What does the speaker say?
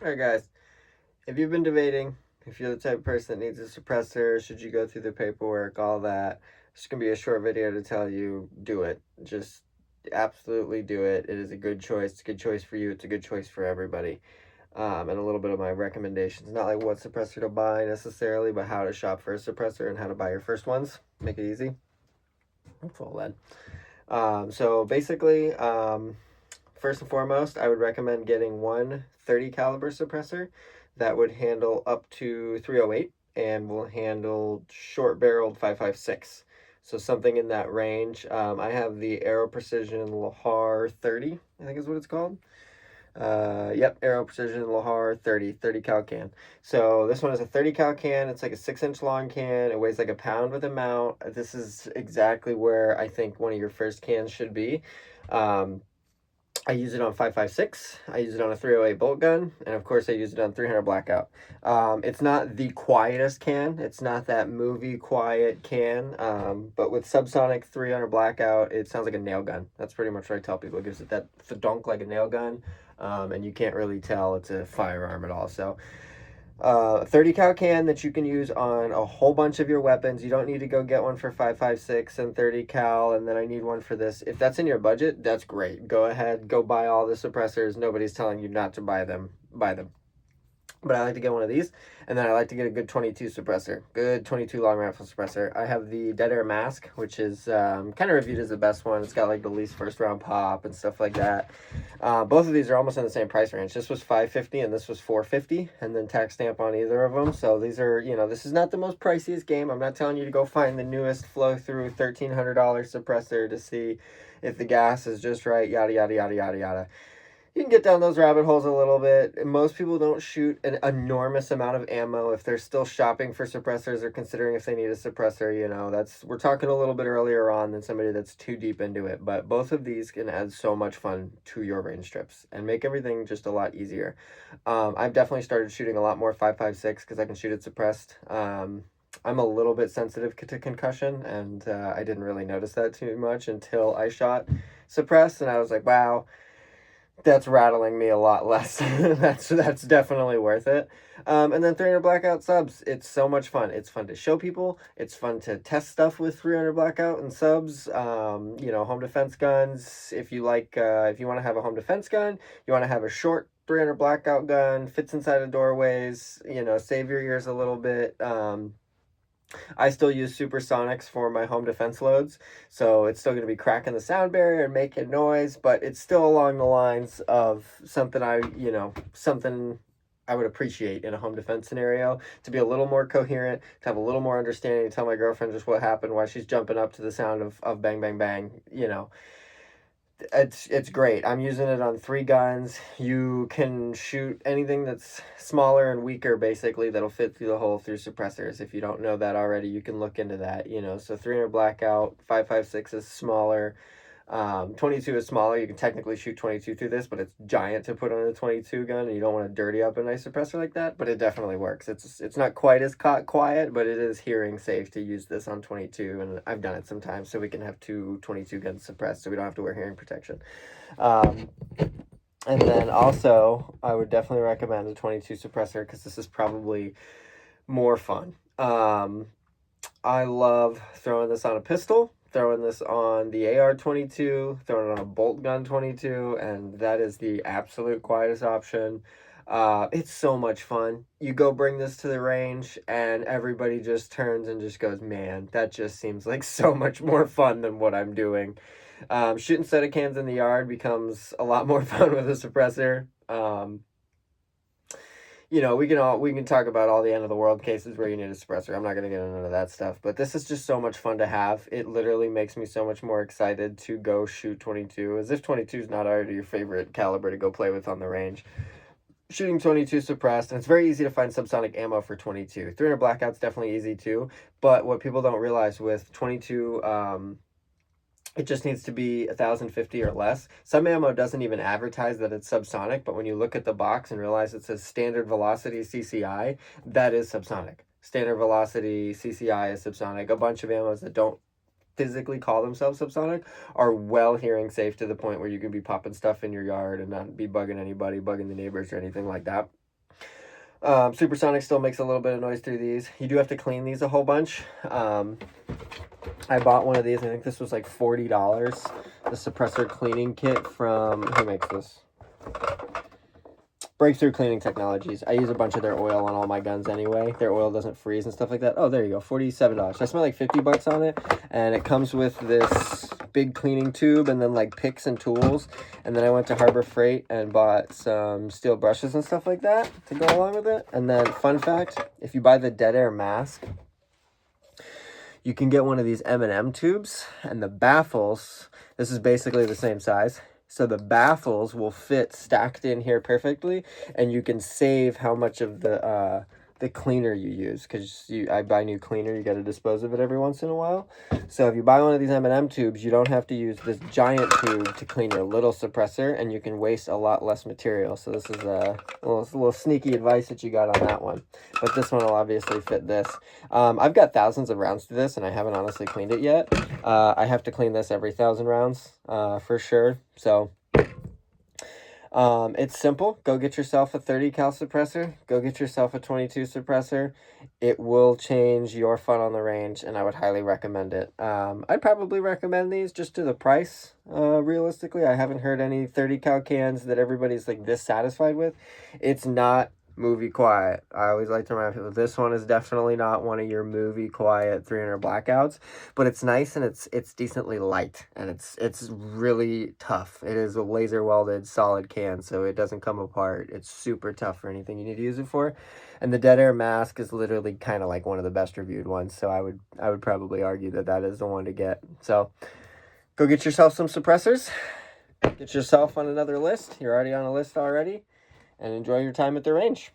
Alright guys, if you've been debating, if you're the type of person that needs a suppressor, should you go through the paperwork, all that, it's going to be a short video to tell you, do it. Just absolutely do it. It is a good choice. It's a good choice for you. It's a good choice for everybody. And a little bit of my recommendations. Not like what suppressor to buy necessarily, but how to shop for a suppressor and how to buy your first ones. Make it easy. I'm full lead. So basically, first and foremost, I would recommend getting one 30 caliber suppressor that would handle up to 308 and will handle short barreled 5.56. So something in that range. I have the Aero Precision Lahar 30, I think is what it's called. Yep, Aero Precision Lahar 30 cal can. So this one is a 30 cal can. It's like a 6-inch long can. It weighs like a pound with a mount. This is exactly where I think one of your first cans should be. I use it on 5.56. I use it on a 308 bolt gun, and of course I use it on 300 blackout. It's not the quietest can. It's not that movie quiet can, but with subsonic 300 blackout, it sounds like a nail gun. That's pretty much what I tell people. It gives it that thudunk like a nail gun, and you can't really tell it's a firearm at all. So 30 cal can that you can use on a whole bunch of your weapons. You don't need to go get one for 5.56 and 30 cal, and then I need one for this. If that's in your budget, that's great. Go ahead, go buy all the suppressors. Nobody's telling you not to buy them. Buy them. But I like to get one of these, and then I like to get a good 22 suppressor, good 22 long rifle suppressor. I have the Dead Air Mask, which is kind of reviewed as the best one. It's got like the least first round pop and stuff like that. Both of these are almost in the same price range. This was $550 and this was $450, and then tax stamp on either of them. So these are, this is not the most priciest game. I'm not telling you to go find the newest flow through $1,300 suppressor to see if the gas is just right, yada yada yada yada yada. You can get down those rabbit holes a little bit. Most people don't shoot an enormous amount of ammo if they're still shopping for suppressors or considering if they need a suppressor. We're talking a little bit earlier on than somebody that's too deep into it. But both of these can add so much fun to your range trips and make everything just a lot easier. I've definitely started shooting a lot more 5.56 because I can shoot it suppressed. I'm a little bit sensitive to concussion, and I didn't really notice that too much until I shot suppressed, and I was like, wow, that's rattling me a lot less. That's definitely worth it. And then 300 blackout subs. It's so much fun. It's fun to show people. It's fun to test stuff with 300 blackout and subs. Home defense guns. If you if you want to have a home defense gun, you want to have a short 300 blackout gun, fits inside of doorways. Save your ears a little bit. I still use supersonics for my home defense loads, so it's still going to be cracking the sound barrier and making noise, but it's still along the lines of something something I would appreciate in a home defense scenario, to be a little more coherent, to have a little more understanding, to tell my girlfriend just what happened, why she's jumping up to the sound of bang, bang, bang. It's great. I'm using it on 3 guns. You can shoot anything that's smaller and weaker, basically, that'll fit through the hole through suppressors. If you don't know that already, you can look into that. So 300 blackout, 5.56 is smaller. 22 is smaller. You can technically shoot 22 through this, but it's giant to put on a 22 gun, and you don't want to dirty up a nice suppressor like that, but it definitely works. It's not quite as quiet, but it is hearing safe to use this on 22, and I've done it sometimes, so we can have 2 22 guns suppressed, so we don't have to wear hearing protection. And then also, I would definitely recommend a 22 suppressor because this is probably more fun. I love throwing this on a pistol, throwing this on the AR-22, throwing it on a bolt gun 22, and that is the absolute quietest option. It's so much fun. You go bring this to the range, and everybody just turns and just goes, man, that just seems like so much more fun than what I'm doing. Shooting soda cans in the yard becomes a lot more fun with a suppressor. We can talk about all the end of the world cases where you need a suppressor. I'm not going to get into that stuff, but this is just so much fun to have. It literally makes me so much more excited to go shoot 22, as if 22 is not already your favorite caliber to go play with on the range. Shooting 22 suppressed, and it's very easy to find subsonic ammo for 22. 300 blackout's definitely easy too, but what people don't realize with 22, it just needs to be 1,050 or less. Some ammo doesn't even advertise that it's subsonic, but when you look at the box and realize it says standard velocity CCI, that is subsonic. Standard velocity CCI is subsonic. A bunch of ammos that don't physically call themselves subsonic are well hearing safe to the point where you can be popping stuff in your yard and not be bugging anybody, bugging the neighbors or anything like that. Supersonic still makes a little bit of noise through these. You do have to clean these a whole bunch. I bought one of these. I think this was like $40. The suppressor cleaning kit from, who makes this? Breakthrough Cleaning Technologies. I use a bunch of their oil on all my guns anyway. Their oil doesn't freeze and stuff like that. Oh, there you go. $47. I spent like 50 bucks on it, and it comes with this big cleaning tube and then like picks and tools. And then I went to Harbor Freight and bought some steel brushes and stuff like that to go along with it. And then, fun fact, if you buy the Dead Air mask, you can get one of these M&M tubes, and the baffles, this is basically the same size. So the baffles will fit stacked in here perfectly, and you can save how much of the cleaner you use, because I buy new cleaner, you got to dispose of it every once in a while. So if you buy one of these M&M tubes, you don't have to use this giant tube to clean your little suppressor, and you can waste a lot less material. So this is a little sneaky advice that you got on that one. But this one will obviously fit this. I've got thousands of rounds to this, and I haven't honestly cleaned it yet. I have to clean this every 1,000 rounds for sure. So it's simple. Go get yourself a 30 cal suppressor. Go get yourself a 22 suppressor. It will change your fun on the range, and I would highly recommend it. I'd probably recommend these just to the price. Realistically, I haven't heard any 30 cal cans that everybody's like this satisfied with. It's not movie quiet. I always like to remind people, this one is definitely not one of your movie quiet 300 blackouts, but it's nice, and it's decently light, and it's really tough. It is a laser welded solid can, so it doesn't come apart. It's super tough for anything you need to use it for. And the Dead Air mask is literally kind of like one of the best reviewed ones, so I would probably argue that that is the one to get. So go get yourself some suppressors. Get yourself on another list. You're already on a list already. And enjoy your time at the range.